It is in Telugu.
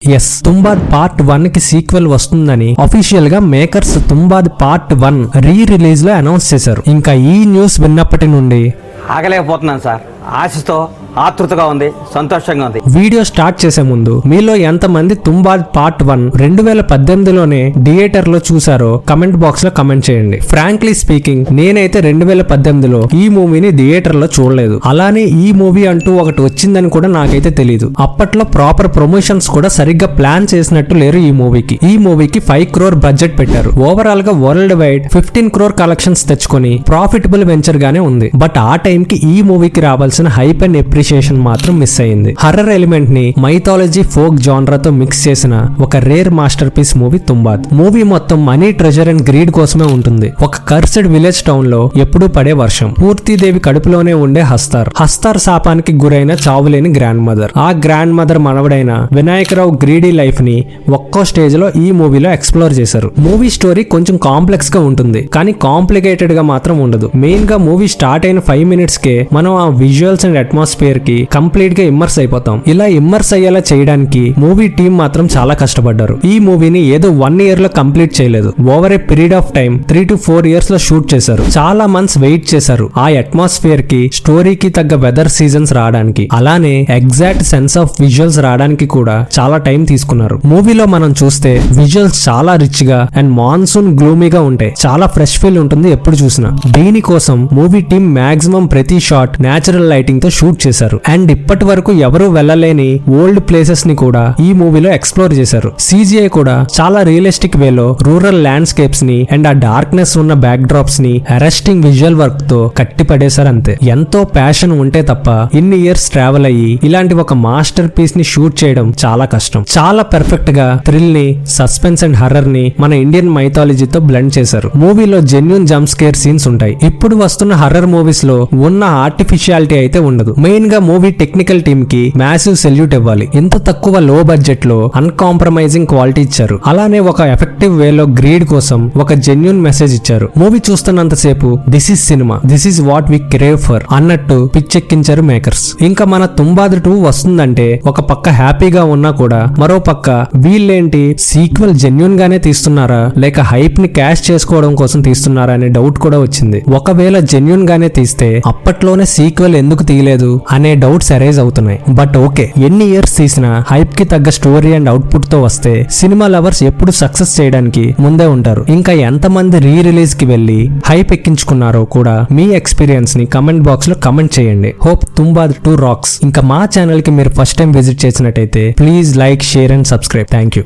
ఎస్, తుంబాద్ పార్ట్ 1 కి సీక్వెల్ వస్తుందని అఫీషియల్ గా makers Tumbbad part 1 re release లో అనౌన్స్ చేశారు. ఇంకా ఈ న్యూస్ విన్నప్పటి నుండి ఆగలేకపోతున్నాను సార్. ఆశతో ఆతృతగా ఉంది, సంతోషంగా ఉంది. వీడియో స్టార్ట్ చేసే ముందు మీలో ఎంతమంది తుంబాద్ పార్ట్ 1 2018లోనే థియేటర్ లో చూసారో కమెంట్ బాక్స్ లో కమెంట్ చేయండి. ఫ్రాంక్లీ స్పీకింగ్, నేనైతే 2018లో ఈ మూవీని థియేటర్ లో చూడలేదు. అలానే ఈ మూవీ అంటూ ఒకటి వచ్చిందని కూడా నాకైతే తెలియదు. అప్పట్లో ప్రాపర్ ప్రమోషన్స్ కూడా సరిగ్గా ప్లాన్ చేసినట్టు లేరు ఈ మూవీకి. ఈ మూవీకి 5 crore బడ్జెట్ పెట్టారు. ఓవరాల్ గా వరల్డ్ వైడ్ 15 crore కలెక్షన్స్ తెచ్చుకొని ప్రాఫిటబుల్ వెంచర్ గానే ఉంది. బట్ ఆ టైం కి ఈ మూవీకి రావాల్సిన హైప్ అండ్ అప్రిషియేషన్ మాత్రం మిస్ అయింది. హర్రర్ ఎలిమెంట్ ని మైథాలజీ ఫోక్ జానరా తో మిక్స్ చేసిన ఒక rare masterpiece movie Tumbbad. Movie మొత్తం మనీ, ట్రెజర్ అండ్ గ్రీడ్ కోసమే ఉంటుంది. ఒక కర్సెడ్ విలేజ్ టౌన్ లో ఎప్పుడూ పడే వర్షం, పూర్తిదేవి కడుపులోనే ఉండే హస్తార్ శాపానికి గురైన చావులేని గ్రాండ్ మదర్, ఆ గ్రాండ్ మదర్ మనవడైన వినాయకరావు గ్రీడీ లైఫ్ ని ఒక్కో స్టేజ్ లో ఈ మూవీలో ఎక్స్ప్లోర్ చేశారు. మూవీ స్టోరీ కొంచెం కాంప్లెక్స్ గా ఉంటుంది, కానీ కాంప్లికేటెడ్ గా మాత్రం ఉండదు. మెయిన్ గా మూవీ స్టార్ట్ అయిన 5 minutes కే మనం ఆ విజువల్స్ అండ్ అట్మాస్ఫియర్ కి కంప్లీట్ గా ఇమ్మర్స్ అయిపోతాం. ఇలా ఇమ్మర్స్ అయ్యేలా చేయడానికి మూవీ టీం మాత్రం చాలా కష్టపడ్డారు. ఈ మూవీని ఏదో 1 year లో కంప్లీట్ చేయలేదు. Over a period of time 3 to 4 years లో షూట్ చేశారు. చాలా మంత్స్ వెయిట్ చేశారు ఆ అట్మాస్ఫియర్ కి, స్టోరీకి తగ్గ వెదర్ సీజన్స్ రావడానికి, అలానే ఎగ్జాక్ట్ సెన్స్ ఆఫ్ విజువల్స్ రావడానికి కూడా చాలా టైం తీసుకున్నారు. మూవీలో మనం చూస్తే విజువల్స్ చాలా రిచ్ గా అండ్ మాన్సూన్ గ్లూమీగా ఉంటాయి. చాలా ఫ్రెష్ ఫీల్ ఉంటుంది ఎప్పుడు చూసినా. దీనికోసం మూవీ టీం మాక్సిమం ప్రతి షాట్ నేచురల్ లైటింగ్ తో షూట్ చేశారు. అండ్ ఇప్పటి వరకు ఎవరు వెళ్ళలేని ఓల్డ్ ప్లేసెస్ ని కూడా ఈ మూవీలో ఎక్స్ప్లోర్ చేశారు. CGI కూడా చాలా రియలిస్టిక్ వేలో రూరల్ ల్యాండ్స్కేప్స్ ని అండ్ ఆ డార్క్నెస్ ఉన్న బ్యాక్ డ్రాప్స్ ని అరెస్టింగ్ విజువల్ వర్క్ తో కట్టి పడేశారు. అంతే. ఎంతో ప్యాషన్ ఉంటే తప్ప ఇన్ని ఇయర్స్ ట్రావెల్ అయ్యి ఇలాంటి ఒక మాస్టర్ పీస్ ని షూట్ చేయడం చాలా కష్టం. చాలా పర్ఫెక్ట్ గా థ్రిల్ ని, సస్పెన్స్ అండ్ హర్రర్ ని మన ఇండియన్ మైథాలజీతో బ్లెండ్ చేశారు. మూవీలో జెన్యూన్ జంప్ స్కేర్ సీన్స్ ఉంటాయి. ఇప్పుడు వస్తున్న హర్రర్ మూవీస్ లో ఉన్న ఆర్టిఫిషియాలిటీ అయితే ఉండదు. మెయిన్ గా మూవీ టెక్నికల్ టీమ్ కి మ్యాసివ్ సెల్యూట్ ఇవ్వాలి. ఇంత తక్కువ లో బడ్జెట్ లో అన్కాంప్రమైజింగ్ క్వాలిటీ ఇచ్చారు. అలానే ఒక ఎఫెక్టివ్ వేలో గ్రీడ్ కోసం ఒక జెన్యూన్ మెసేజ్ ఇచ్చారు. మూవీ చూస్తున్నంత సేపు this is cinema, this is what we crave for అన్నట్టు పిచ్చెక్కించారు మేకర్స్. ఇంకా మన తుంబాద్ 2 వస్తుందంటే ఒక పక్క హ్యాపీగా ఉన్నా కూడా మరో పక్క వీళ్ళేంటి సీక్వెల్ జెన్యూన్ గానే తీస్తున్నారా లేక హైప్ ని క్యాష్ చేసుకోవడం కోసం తీస్తున్నారా అనే డౌట్ కూడా వచ్చింది. ఒకవేళ జెన్యూన్ గానే తీస్తే అప్పట్లోనే సీక్వెల్ ఎందుకు తీయలేదు అనే డౌట్స్ అరైజ్ అవుతున్నాయి. బట్ ఓకే, ఎన్ని ఇయర్స్ తీసినా హైప్ కి తగ్గ స్టోరీ అండ్ అవుట్పుట్ తో వస్తే సినిమా లవర్స్ ఎప్పుడు సక్సెస్ చేయడానికి ముందే ఉంటారు. ఇంకా ఎంతమంది రీ రిలీజ్ కి వెళ్లి హైప్ ఎక్కించుకున్నారో కూడా మీ ఎక్స్పీరియన్స్ ని కమెంట్ బాక్స్ లో కమెంట్ చేయండి. Hope Tumbbad 2 rocks. ఇంకా మా ఛానల్ కి మీరు ఫస్ట్ టైం విజిట్ చేసినట్టయితే please like, share and subscribe. Thank you.